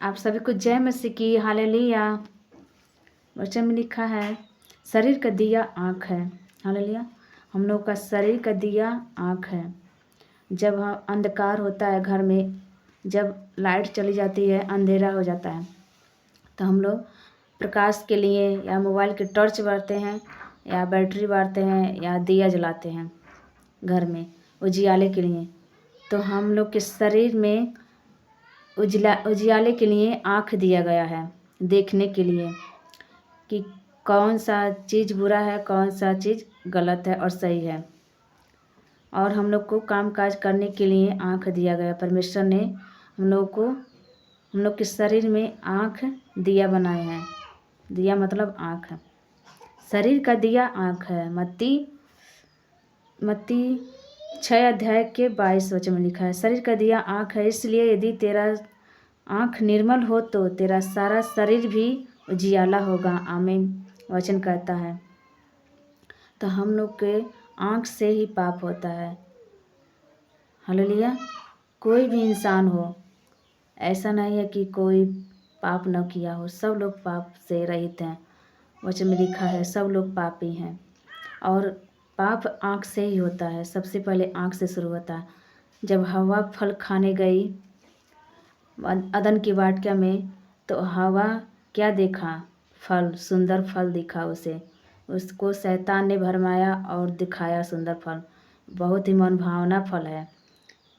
आप सभी को जय मसीह की। हालेलुया। वचन में लिखा है शरीर का दिया आँख है। हालेलुया। हम लोग का शरीर का दिया आँख है। जब हम अंधकार होता है घर में, जब लाइट चली जाती है, अंधेरा हो जाता है, तो हम लोग प्रकाश के लिए या मोबाइल के टॉर्च बारते हैं या बैटरी बारते हैं या दिया जलाते हैं घर में उजियाले के लिए। तो हम लोग के शरीर में उजियाले के लिए आँख दिया गया है, देखने के लिए कि कौन सा चीज़ बुरा है, कौन सा चीज़ गलत है और सही है। और हम लोग को काम काज करने के लिए आँख दिया गया। परमेश्वर ने हम लोग के शरीर में आँख दिया बनाए हैं। दिया मतलब आँख है। शरीर का दिया आँख है। मत्ती 6 अध्याय के 22 वचन में लिखा है शरीर का दिया आँख है, इसलिए यदि तेरा आँख निर्मल हो तो तेरा सारा शरीर भी उजियाला होगा। आमीन वचन कहता है। तो हम लोग के आँख से ही पाप होता है। हालेलुया। कोई भी इंसान हो, ऐसा नहीं है कि कोई पाप न किया हो। सब लोग पाप से रहित हैं। वचन में लिखा है सब लोग पापी हैं और पाप आँख से ही होता है। सबसे पहले आँख से शुरू होता है। जब हवा फल खाने गई अदन की वाटिका में, तो हवा क्या देखा? फल, सुंदर फल दिखा उसे। उसको शैतान ने भरमाया और दिखाया सुंदर फल। बहुत ही मनभावना फल है।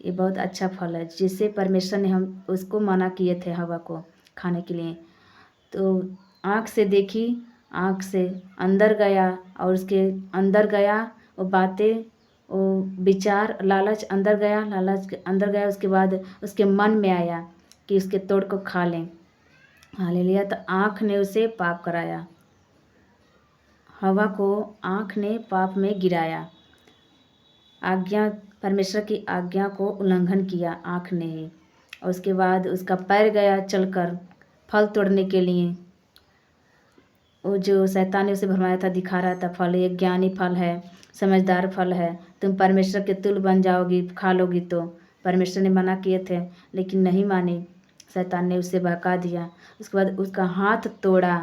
ये बहुत अच्छा फल है जिसे परमेश्वर ने हम उसको मना किए थे हवा को खाने के लिए। तो आँख से देखी, आँख से अंदर गया और उसके अंदर गया वो बातें, वो विचार, लालच अंदर गया, उसके बाद उसके मन में आया कि उसके तोड़ को खा लें। हालेलुया। तो आँख ने उसे पाप कराया। हवा को आँख ने पाप में गिराया। परमेश्वर की आज्ञा को उल्लंघन किया आँख ने ही। और उसके बाद उसका पैर गया चलकर फल तोड़ने के लिए। वो जो शैतान ने उसे भरमाया था, दिखा रहा था फल, एक ज्ञानी फल है, समझदार फल है, तुम परमेश्वर के तुल्य बन जाओगी खा लोगी। तो परमेश्वर ने मना किए थे लेकिन नहीं मानी। शैतान ने उसे बहका दिया। उसके बाद उसका हाथ तोड़ा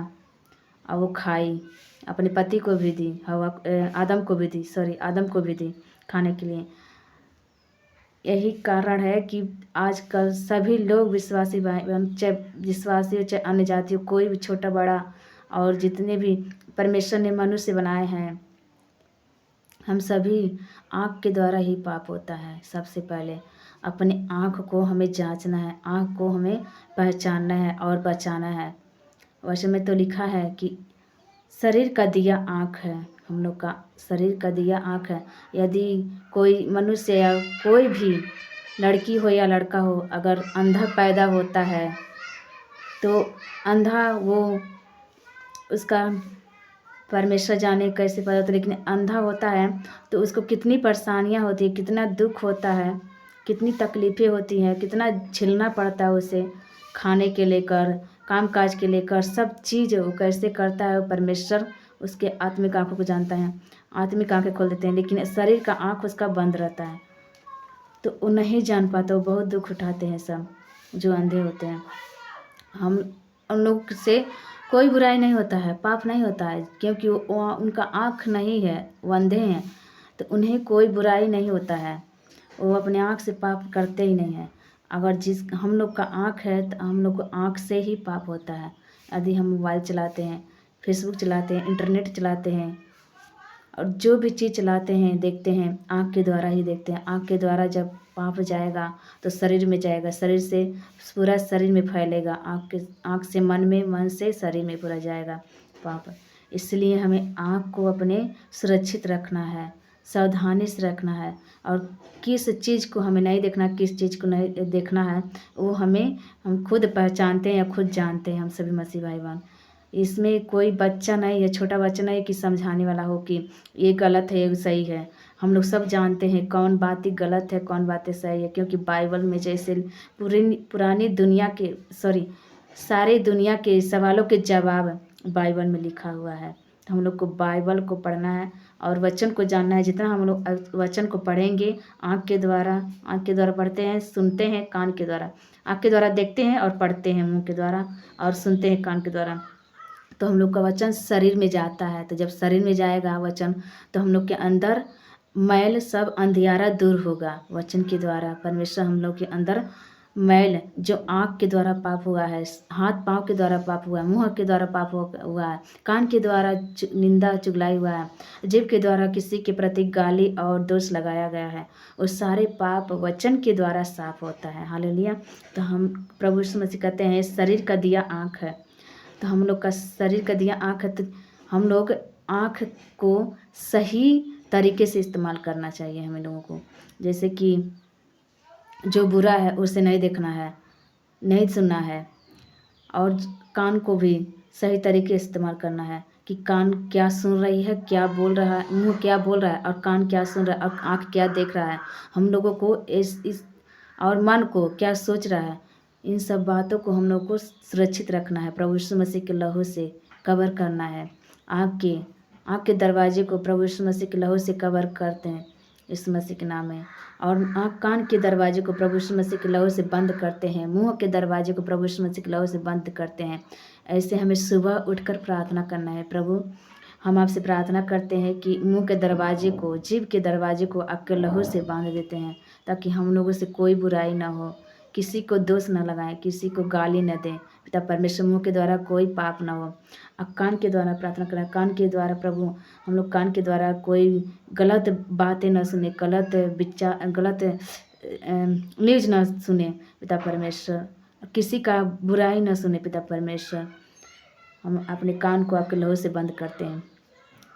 और वो खाई। अपने पति को भी दी, आदम को भी दी खाने के लिए। यही कारण है कि आजकल सभी लोग विश्वासी भाई, चाहे विश्वासी हो चाहे अन्य जाति हो, कोई भी छोटा बड़ा, और जितने भी परमेश्वर ने मनुष्य बनाए हैं, हम सभी आँख के द्वारा ही पाप होता है। सबसे पहले अपने आँख को हमें जांचना है, आँख को हमें पहचानना है और बचाना है। वचन में तो लिखा है कि शरीर का दिया आँख है। हम लोग का शरीर का दिया आँख है। यदि कोई मनुष्य या कोई भी लड़की हो या लड़का हो, अगर अंधा पैदा होता है तो अंधा, वो उसका परमेश्वर जाने कैसे पैदा होता है, लेकिन अंधा होता है तो उसको कितनी परेशानियाँ होती है, कितना दुख होता है, कितनी तकलीफ़ें होती हैं, कितना झेलना पड़ता है उसे, खाने के लेकर, काम काज के लेकर, सब चीज़ वो कैसे करता है। वो परमेश्वर उसके आत्मिक आँखों को जानता है। आत्मिक आँखें खोल देते हैं, लेकिन शरीर का आँख उसका बंद रहता है तो वो नहीं जान पाता। वो बहुत दुख उठाते हैं सब जो अंधे होते हैं। हम उन लोग से कोई बुराई नहीं होता है, पाप नहीं होता है, क्योंकि वो उनका आँख नहीं है, वो अंधे हैं, तो उन्हें कोई बुराई नहीं होता है। वो अपने आँख से पाप करते ही नहीं हैं। अगर हम लोग का आँख है तो हम लोग को आँख से ही पाप होता है। यदि हम मोबाइल चलाते हैं, फेसबुक चलाते हैं, इंटरनेट चलाते हैं और जो भी चीज़ चलाते हैं, देखते हैं, आँख के द्वारा ही देखते हैं। आँख के द्वारा जब पाप जाएगा तो शरीर में जाएगा, शरीर से पूरा शरीर में फैलेगा। आँख से मन में, मन से शरीर में पूरा जाएगा पाप। इसलिए हमें आँख को अपने सुरक्षित रखना है, सावधानी से रखना है। और किस चीज़ को हमें नहीं देखना, किस चीज़ को नहीं देखना है, वो हम खुद पहचानते हैं या खुद जानते हैं। हम सभी मसीह भाई बहन, इसमें कोई बच्चा नहीं है, छोटा बच्चा नहीं कि समझाने वाला हो कि ये गलत है ये सही है। हम लोग सब जानते हैं कौन बातें गलत है, कौन बातें सही है, क्योंकि बाइबल में जैसे पुरानी दुनिया के सारे दुनिया के सवालों के जवाब बाइबल में लिखा हुआ है। तो हम लोग को बाइबल को पढ़ना है और वचन को जानना है। जितना हम लोग वचन को पढ़ेंगे, आँख के द्वारा पढ़ते हैं, सुनते हैं कान के द्वारा, आँख के द्वारा देखते हैं और पढ़ते हैं मुँह के द्वारा और सुनते हैं कान के द्वारा। तो हम लोग का वचन शरीर में जाता है, तो जब शरीर में जाएगा वचन तो हम लोग के अंदर मैल सब अंधियारा दूर होगा। वचन के द्वारा परमेश्वर हम लोग के अंदर मैल जो आँख के द्वारा पाप हुआ है, हाथ पाँव के द्वारा पाप हुआ है, मुँह के द्वारा पाप हुआ है, कान के द्वारा निंदा चुगलाई हुआ है, जीभ के द्वारा किसी के प्रति गाली और दोष लगाया गया है, उस सारे पाप वचन के द्वारा साफ होता है। हालेलुया। तो हम प्रभु यीशु मसीह कहते हैं शरीर का दिया आँख है। तो हम लोग का शरीर का दिया आँख है, तो हम लोग आँख को सही तरीके से इस्तेमाल करना चाहिए हमें लोगों को। जैसे कि जो बुरा है उसे नहीं देखना है, नहीं सुनना है, और कान को भी सही तरीके से इस्तेमाल करना है कि कान क्या सुन रही है, क्या बोल रहा है, मुँह क्या बोल रहा है और कान क्या सुन रहा है और आँख क्या देख रहा है। हम लोगों को इस और मन को क्या सोच रहा है, इन सब बातों को हम लोग को सुरक्षित रखना है। प्रभु यीशु मसीह के लहू से कवर करना है। आँख के दरवाजे को प्रभु यीशु मसीह के लहू से कवर करते हैं यीशु मसीह के नाम में। और कान के दरवाजे को प्रभु यीशु मसीह के लहू से बंद करते हैं। मुँह के दरवाजे को प्रभु यीशु मसीह के लहू से बंद करते हैं। ऐसे हमें सुबह उठकर प्रार्थना करना है। प्रभु हम आपसे प्रार्थना करते हैं कि मुँह के दरवाजे को, जीभ के दरवाजे को आपके लहू से बांध देते हैं, ताकि हम लोगों से कोई बुराई ना हो, किसी को दोष न लगाएं, किसी को गाली न दें। पिता परमेश्वर मुँह के द्वारा कोई पाप ना हो। अब कान के द्वारा प्रार्थना करें। कान के द्वारा प्रभु हम लोग कान के द्वारा कोई गलत बातें न सुने, गलत न्यूज न सुने पिता परमेश्वर, किसी का बुराई न सुने पिता परमेश्वर। हम अपने कान को आपके लहू से बंद करते हैं।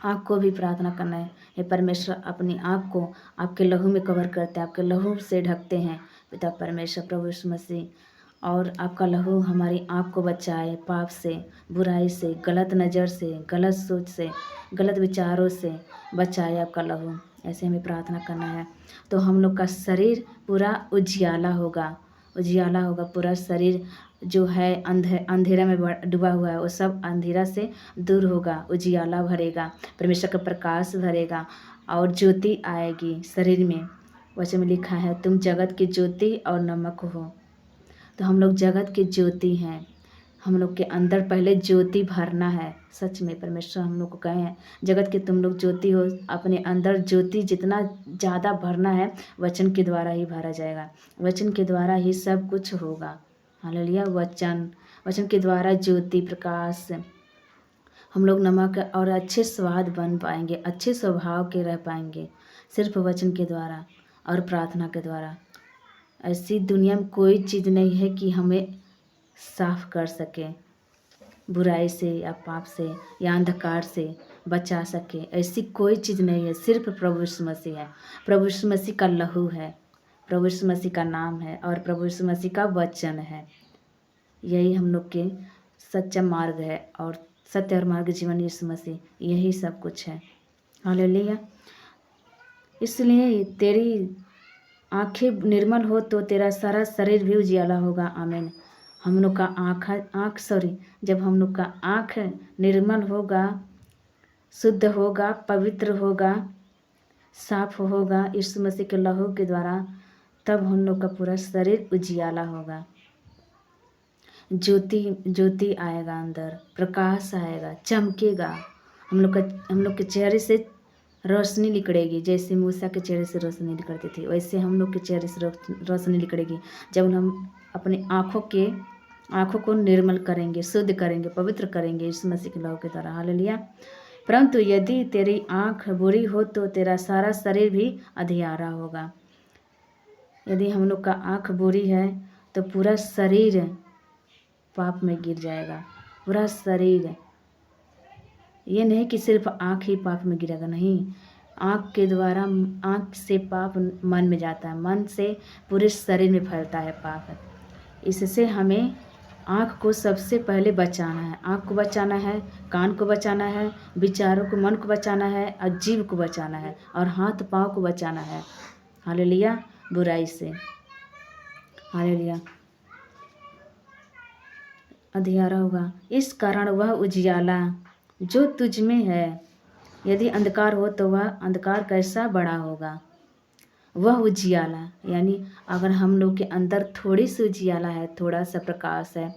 आँख को भी प्रार्थना करना है। हे परमेश्वर अपनी आँख को आपके लहू में कवर करते हैं, आपके लहू से ढकते हैं पिता परमेश्वर प्रभु यीशु मसीह। और आपका लहू हमारी आँख को बचाए पाप से, बुराई से, गलत नज़र से, गलत सोच से, गलत विचारों से बचाए आपका लहू। ऐसे हमें प्रार्थना करना है। तो हम लोग का शरीर पूरा उजियाला होगा, पूरा शरीर जो है अंधेरा में डूबा हुआ है वो सब अंधेरा से दूर होगा, उजियाला भरेगा, परमेश्वर का प्रकाश भरेगा और ज्योति आएगी शरीर में। वचन में लिखा है तुम जगत की ज्योति और नमक हो। तो हम लोग जगत की ज्योति हैं। हम लोग के अंदर पहले ज्योति भरना है। सच में परमेश्वर हम लोग को कहे हैं जगत के तुम लोग ज्योति हो। अपने अंदर ज्योति जितना ज़्यादा भरना है वचन के द्वारा ही भरा जाएगा, वचन के द्वारा ही सब कुछ होगा। हालेलुया। वचन के द्वारा ज्योति प्रकाश, हम लोग नमक और अच्छे स्वाद बन पाएंगे, अच्छे स्वभाव के रह पाएंगे सिर्फ वचन के द्वारा और प्रार्थना के द्वारा। ऐसी दुनिया में कोई चीज़ नहीं है कि हमें साफ कर सके, बुराई से या पाप से या अंधकार से बचा सके। ऐसी कोई चीज़ नहीं है, सिर्फ प्रभु यीशु मसीह है। प्रभु यीशु मसीह का लहू है, प्रभु यीशु मसीह का नाम है और प्रभु यीशु मसीह का वचन है। यही हम लोग के सच्चा मार्ग है और सत्य और मार्ग जीवन यीशु मसीह, यही सब कुछ है। हालेलुया। इसलिए तेरी आँखें निर्मल हो तो तेरा सारा शरीर भी उजियाला होगा। आमीन। हम लोग का जब हम लोग का आँख निर्मल होगा, शुद्ध होगा, पवित्र होगा, साफ होगा यीशु मसीह के लहू के द्वारा, तब हम लोग का पूरा शरीर उजियाला होगा। ज्योति आएगा, अंदर प्रकाश आएगा, चमकेगा। हम लोग के चेहरे से रोशनी निकलेगी। जैसे मूसा के चेहरे से रोशनी निकलती थी वैसे हम लोग के चेहरे से रोशनी निकलेगी जब हम अपने आँखों को निर्मल करेंगे, शुद्ध करेंगे, पवित्र करेंगे यीशु मसीह के लहू के द्वारा। हालेलुया। परंतु यदि तेरी आँख बुरी हो तो तेरा सारा शरीर भी अंधियारा होगा। यदि हम लोग का आँख बुरी है तो पूरा शरीर पाप में गिर जाएगा, पूरा शरीर। ये नहीं कि सिर्फ आँख ही पाप में गिरेगा, नहीं। आँख के द्वारा, आँख से पाप मन में जाता है, मन से पूरे शरीर में फैलता है पाप। इससे हमें आँख को सबसे पहले बचाना है। आँख को बचाना है, कान को बचाना है, विचारों को, मन को बचाना है और जीभ को बचाना है और हाथ पाँव को बचाना है। हालेलुया। बुराई से। हालेलुया। अंधियारा होगा, इस कारण वह उजियाला जो तुझ में है, यदि अंधकार हो तो वह अंधकार कैसा बड़ा होगा। वह उजियाला, यानी अगर हम लोग के अंदर थोड़ी सी उजियाला है, थोड़ा सा प्रकाश है,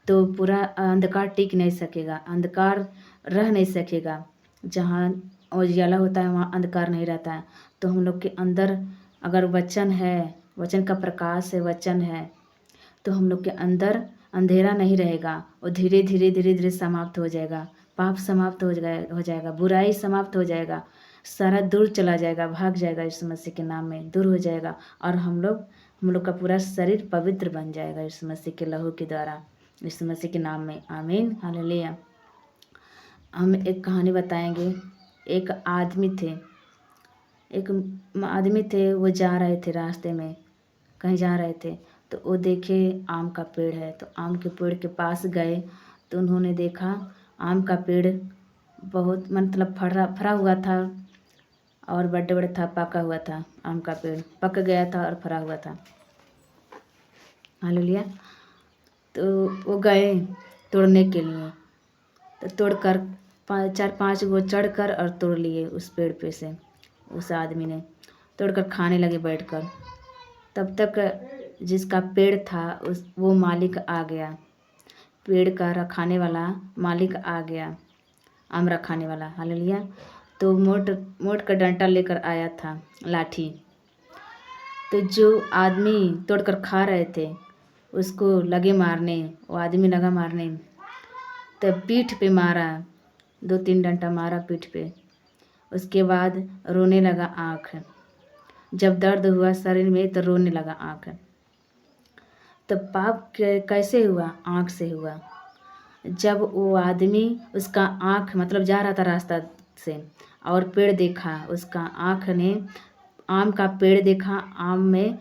तो पूरा अंधकार टिक नहीं सकेगा, अंधकार रह नहीं सकेगा। जहाँ उजियाला होता है वहाँ अंधकार नहीं रहता है। तो हम लोग के अंदर अगर वचन है, वचन का प्रकाश है, वचन है, तो हम लोग के अंदर अंधेरा नहीं रहेगा। वो धीरे धीरे धीरे धीरे समाप्त हो जाएगा, पाप समाप्त हो जाएगा, बुराई समाप्त हो जाएगा, सारा दूर चला जाएगा, भाग जाएगा, यीशु मसीह के नाम में दूर हो जाएगा। और हम लोग का पूरा शरीर पवित्र बन जाएगा यीशु मसीह के लहू के द्वारा, यीशु मसीह के नाम में। आमीन, हालेलुया। हम एक कहानी बताएंगे। एक आदमी थे, वो जा रहे थे रास्ते में, कहीं जा रहे थे, तो वो देखे आम का पेड़ है, तो आम के पेड़ के पास गए, तो उन्होंने देखा आम का पेड़ बहुत मतलब फरा हुआ था और बड़े बड़े था, पका हुआ था, आम का पेड़ पक गया था और फरा हुआ था। हालेलुया। तो वो गए तोड़ने के लिए, तो तोड़कर 4-5 गो चढ़कर और तोड़ लिए उस पेड़ पे से। उस आदमी ने तोड़कर खाने लगे बैठकर। तब तक जिसका पेड़ था वो मालिक आ गया, पेड़ का रखाने वाला मालिक आ गया, आम रखाने वाला। हालेलुया। तो मोट का डंडा लेकर आया था, लाठी। तो जो आदमी तोड़कर खा रहे थे उसको लगे मारने, वो आदमी लगा मारने, तब पीठ पे मारा, 2-3 डंडा मारा पीठ पे। उसके बाद रोने लगा आँख, जब दर्द हुआ शरीर में तो रोने लगा आँख। तब पाप कैसे हुआ? आँख से हुआ। जब वो आदमी, उसका आँख मतलब जा रहा था रास्ता से और पेड़ देखा, उसका आँख ने आम का पेड़ देखा, आम में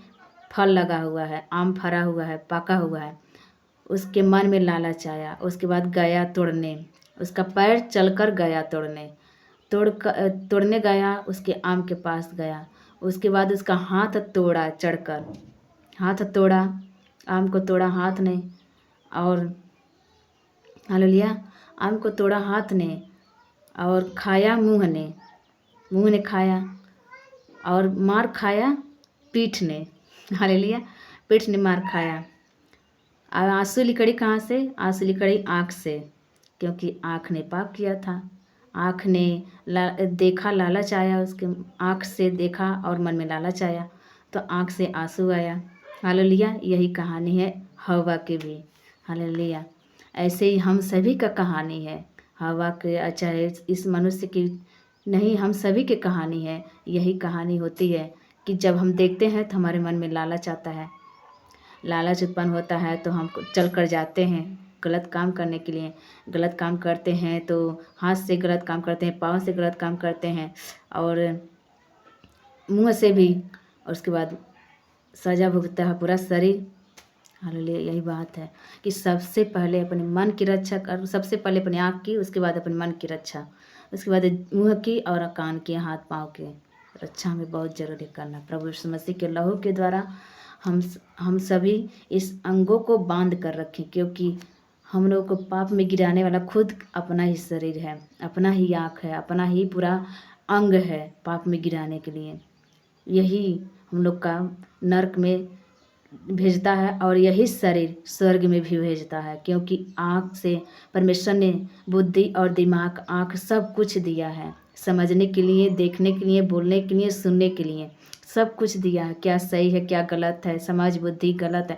फल लगा हुआ है, आम फरा हुआ है, पका हुआ है। उसके मन में लालच आया, उसके बाद गया तोड़ने, उसका पैर चलकर गया तोड़ने गया, उसके आम के पास गया। उसके बाद उसका हाथ तोड़ा, चढ़कर हाथ तोड़ा, आम को तोड़ा हाथ ने, और हालेलुया, आम को तोड़ा हाथ ने और खाया मुँह ने खाया, और मार खाया पीठ ने। हालेलुया, पीठ ने मार खाया। और आंसू लिकड़ी कहाँ से? आंसू लिकड़ी आँख से, क्योंकि आँख ने पाप किया था। आँख ने देखा, लालच आया, उसके आँख से देखा और मन में लालच आया, तो आँख से आंसू आया। हालेलुया। यही कहानी है हव्वा की भी। हालेलुया। ऐसे ही हम सभी का कहानी है, हव्वा के, चाहे इस मनुष्य की नहीं, हम सभी की कहानी है। यही कहानी होती है कि जब हम देखते हैं तो हमारे मन में लालच आता है, लालच उत्पन्न होता है, तो हम चल कर जाते हैं गलत काम करने के लिए। गलत काम करते हैं तो हाथ से गलत काम करते हैं, पाँव से गलत काम करते हैं, और मुँह से भी, और उसके बाद सजा भुगतता है पूरा शरीर। हालेलुया। यही बात है कि सबसे पहले अपने मन की रक्षा कर, सबसे पहले अपने आँख की, उसके बाद अपने मन की रक्षा, उसके बाद मुँह की और कान की, हाथ पाँव की रक्षा हमें बहुत जरूरी करना। प्रभु यीशु मसीह के लहू के द्वारा हम सभी इस अंगों को बांध कर रखें, क्योंकि हम लोग को पाप में गिराने वाला खुद अपना ही शरीर है, अपना ही आँख है, अपना ही पूरा अंग है पाप में गिराने के लिए। यही हम लोग का नरक में भेजता है और यही शरीर स्वर्ग में भी भेजता है, क्योंकि आँख से परमेश्वर ने बुद्धि और दिमाग, आँख सब कुछ दिया है, समझने के लिए, देखने के लिए, बोलने के लिए, सुनने के लिए, सब कुछ दिया है। क्या सही है, क्या गलत है, समझ बुद्धि गलत है,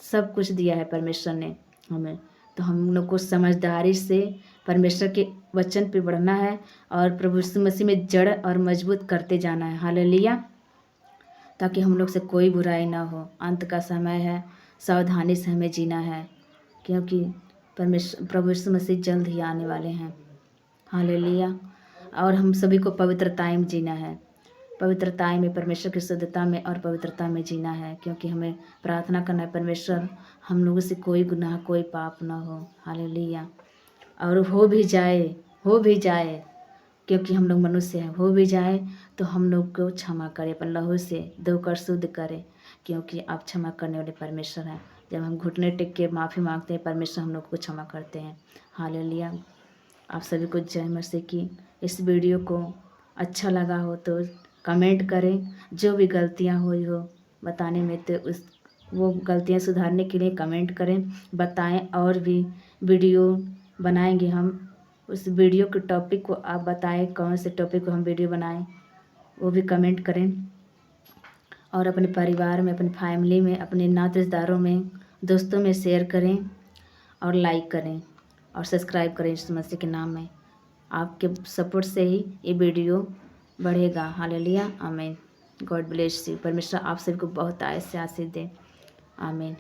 सब कुछ दिया है परमेश्वर ने हमें। तो हम लोग को समझदारी से परमेश्वर के वचन पे बढ़ना है और प्रभु यीशु मसीह में जड़ और मजबूत करते जाना है। हालेलुया। ताकि हम लोग से कोई बुराई ना हो। अंत का समय है, सावधानी से हमें जीना है, क्योंकि प्रभु यीशु मसीह जल्द ही आने वाले हैं। हालेलुया। और हम सभी को पवित्रताएं में जीना है, पवित्रताएं में, परमेश्वर की शुद्धता में और पवित्रता में जीना है, क्योंकि हमें प्रार्थना करना है, परमेश्वर हम लोगों से कोई गुनाह, कोई पाप ना हो। हालेलुया। और हो भी जाए, क्योंकि हम लोग मनुष्य हैं, हो भी जाए तो हम लोग को क्षमा करे, अपन लहू से धोकर शुद्ध करे, क्योंकि आप क्षमा करने वाले परमेश्वर हैं। जब हम घुटने टेक के माफ़ी मांगते हैं, परमेश्वर हम लोग को क्षमा करते हैं। हालेलुया। आप सभी को जय मसीह की। इस वीडियो को अच्छा लगा हो तो कमेंट करें। जो भी गलतियाँ हुई हो बताने में तो वो गलतियाँ सुधारने के लिए कमेंट करें, बताएं। और भी वीडियो बनाएंगे हम। उस वीडियो के टॉपिक को आप बताएं, कौन से टॉपिक को हम वीडियो बनाएं, वो भी कमेंट करें। और अपने परिवार में, अपनी फैमिली में, अपने नाते रिश्तेदारों में, दोस्तों में शेयर करें और लाइक करें और सब्सक्राइब करें यीशु मसीह के नाम में। आपके सपोर्ट से ही ये वीडियो बढ़ेगा। हालेलुया, आमीन। God bless you. परमेश्वर आप सभी को बहुत आयत से आशीष दे। आमीन।